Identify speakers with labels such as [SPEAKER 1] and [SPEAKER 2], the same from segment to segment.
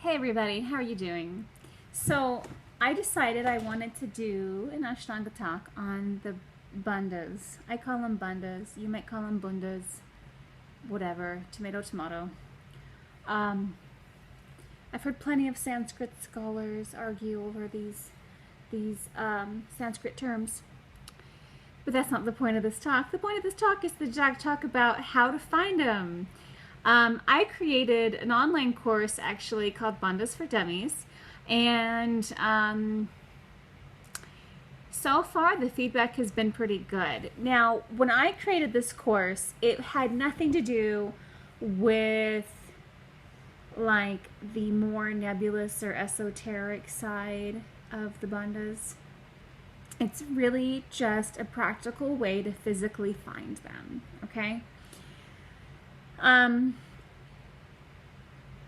[SPEAKER 1] Hey everybody, how are you doing? So I decided I wanted to do an Ashtanga talk on the bandhas. I call them bandhas. You might call them bundas, whatever. Tomato, tomato. Um, I've heard plenty of Sanskrit scholars argue over these Sanskrit terms, but that's not the point of this talk. The point of this talk is to talk about how to find them. I created an online course actually called Bandhas for Dummies, and so far the feedback has been pretty good. Now, when I created this course, it had nothing to do with like the more nebulous or esoteric side of the bandhas. It's really just a practical way to physically find them, okay? Um,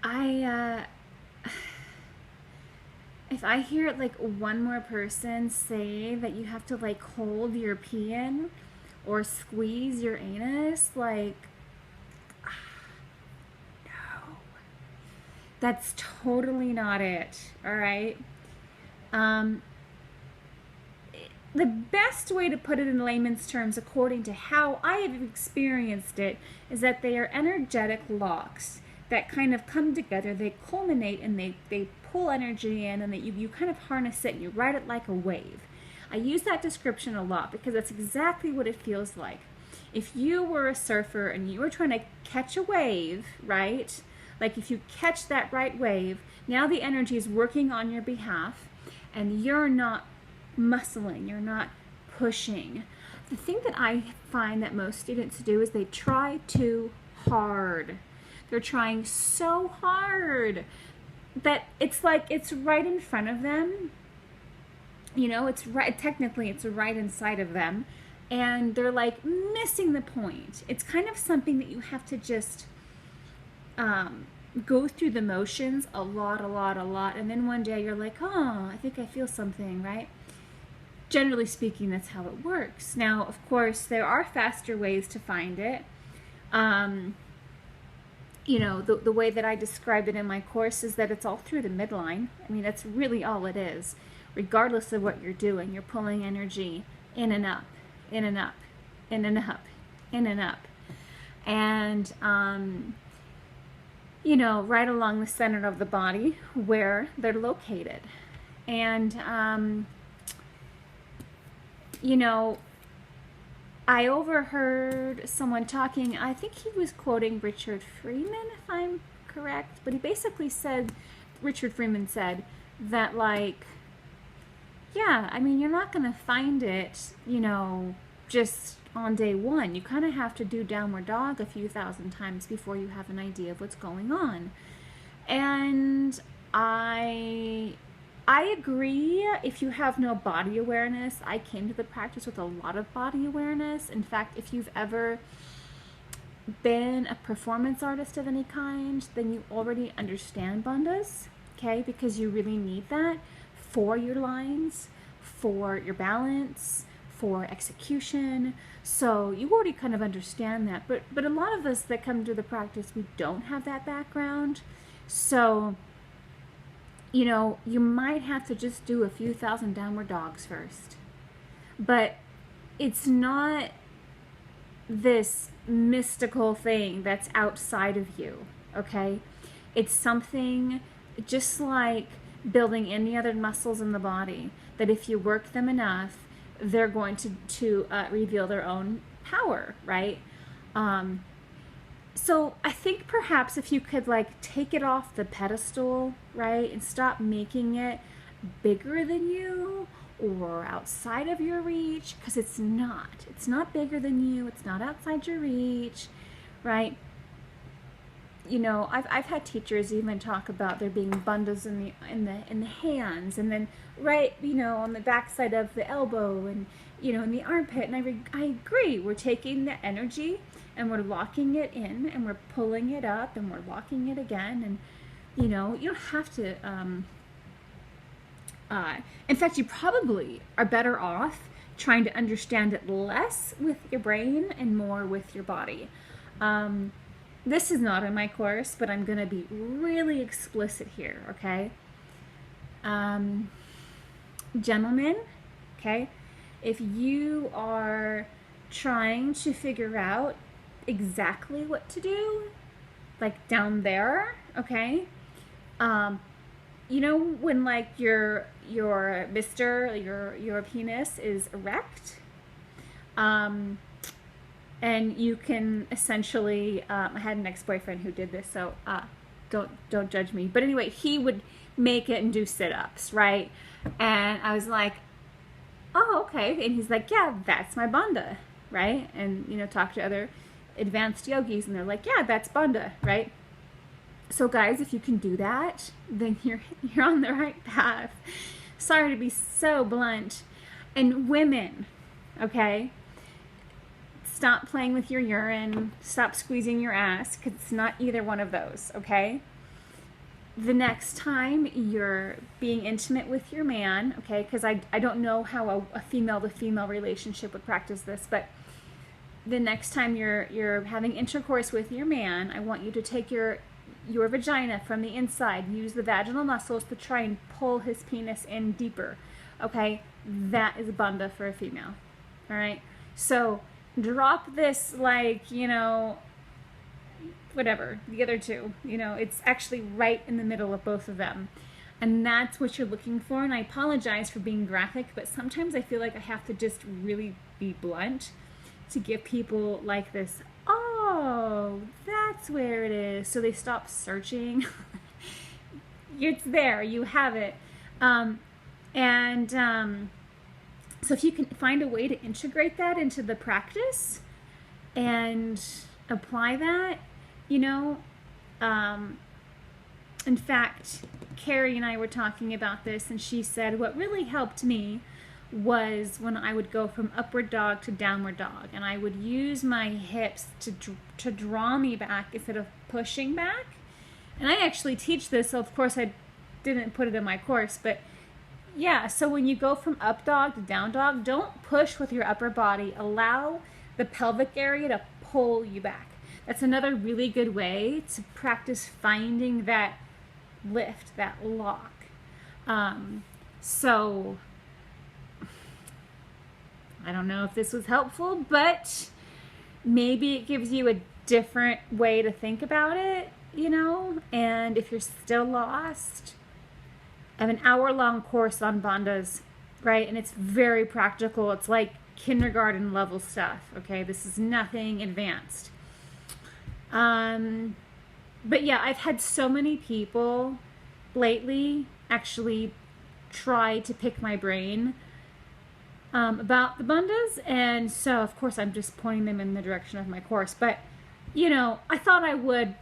[SPEAKER 1] I if I hear like one more person say that you have to like hold your pee in or squeeze your anus, like, no, that's totally not it. All right. Um, the best way to put it in layman's terms, according to how I have experienced it, is that they are energetic locks that kind of come together. They culminate and they pull energy in, and that you kind of harness it and you ride it like a wave. I use that description a lot because that's exactly what it feels like. If you were a surfer and you were trying to catch a wave, right? Like if you catch that right wave, now the energy is working on your behalf and you're not muscling, you're not pushing. The thing that I find that most students do is they try too hard. They're trying so hard that it's like it's right in front of them. You know, it's right, technically it's right inside of them, and they're like missing the point. It's kind of something that you have to just go through the motions a lot, and then one day you're like, oh, I think I feel something, right? Generally speaking, that's how it works. Now, of course, there are faster ways to find it. You know, the way that I described it in my course is that it's all through the midline. I mean, that's really all it is. Regardless of what you're doing, you're pulling energy in and up, in and up, in and up, in and up. And, you know, right along the center of the body where they're located. And, you know, I overheard someone talking, I think he was quoting Richard Freeman, if I'm correct, but he basically said, Richard Freeman said that, like, yeah, I mean, you're not going to find it, you know, just on day one. You kind of have to do downward dog a few thousand times before you have an idea of what's going on. And I agree. If you have no body awareness, I came to the practice with a lot of body awareness. In fact, if you've ever been a performance artist of any kind, then you already understand bandhas, okay? Because you really need that for your lines, for your balance, for execution. So you already kind of understand that. But a lot of us that come to the practice, we don't have that background. So, you know, you might have to just do a few thousand downward dogs first. But it's not this mystical thing that's outside of you, okay? It's something just like building any other muscles in the body, that if you work them enough, they're going to reveal their own power, right? So I think perhaps if you could like take it off the pedestal, right, and stop making it bigger than you or outside of your reach, because it's not bigger than you, it's not outside your reach, right? You know, I've had teachers even talk about there being bandhas in the hands, and then right, you know, on the backside of the elbow, and you know, in the armpit. And I agree. We're taking the energy and we're locking it in, and we're pulling it up, and we're locking it again. And you know, you don't have to. In fact, you probably are better off trying to understand it less with your brain and more with your body. this is not in my course, but I'm going to be really explicit here, okay? Gentlemen, okay, if you are trying to figure out exactly what to do, like down there, okay, you know when like your your penis is erect, and you can essentially, I had an ex-boyfriend who did this, so don't judge me, but anyway, he would make it and do sit-ups, right? And I was like, oh, okay. And he's like, yeah, that's my bandha, right? And you know, talk to other advanced yogis, and they're like, yeah, that's bandha, right? So guys, if you can do that, then you're on the right path. Sorry to be so blunt. And women, okay, stop playing with your urine, stop squeezing your ass, because it's not either one of those, okay? The next time you're being intimate with your man, okay, because I don't know how a female-to-female relationship would practice this, but the next time you're having intercourse with your man, I want you to take your vagina from the inside, use the vaginal muscles to try and pull his penis in deeper, okay? That is bandha for a female, all right? So drop this, like, you know, whatever, the other two, you know, it's actually right in the middle of both of them. And that's what you're looking for. And I apologize for being graphic, but sometimes I feel like I have to just really be blunt to give people like this, oh, that's where it is. So they stop searching. It's there, you have it. So if you can find a way to integrate that into the practice and apply that, you know, in fact, Carrie and I were talking about this, and she said what really helped me was when I would go from upward dog to downward dog, and I would use my hips to draw me back instead of pushing back. And I actually teach this, so of course I didn't put it in my course, but yeah, so when you go from up dog to down dog, don't push with your upper body. Allow the pelvic area to pull you back. That's another really good way to practice finding that lift, that lock. So I don't know if this was helpful, but maybe it gives you a different way to think about it, you know? And if you're still lost, I have an hour-long course on bandhas, right? And it's very practical. It's like kindergarten level stuff, okay? This is nothing advanced. But yeah, I've had so many people lately actually try to pick my brain about the bandhas, and so of course I'm just pointing them in the direction of my course, but you know, I thought I would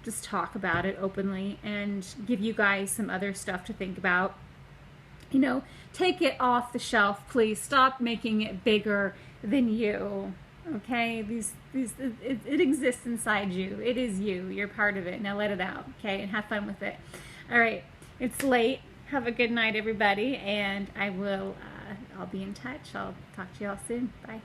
[SPEAKER 1] just talk about it openly and give you guys some other stuff to think about. You know, take it off the shelf, please. Stop making it bigger than you. Okay, it exists inside you. It is you. You're part of it. Now let it out, okay, and have fun with it. All right, it's late. Have a good night, everybody, and I'll be in touch. I'll talk to you all soon. Bye.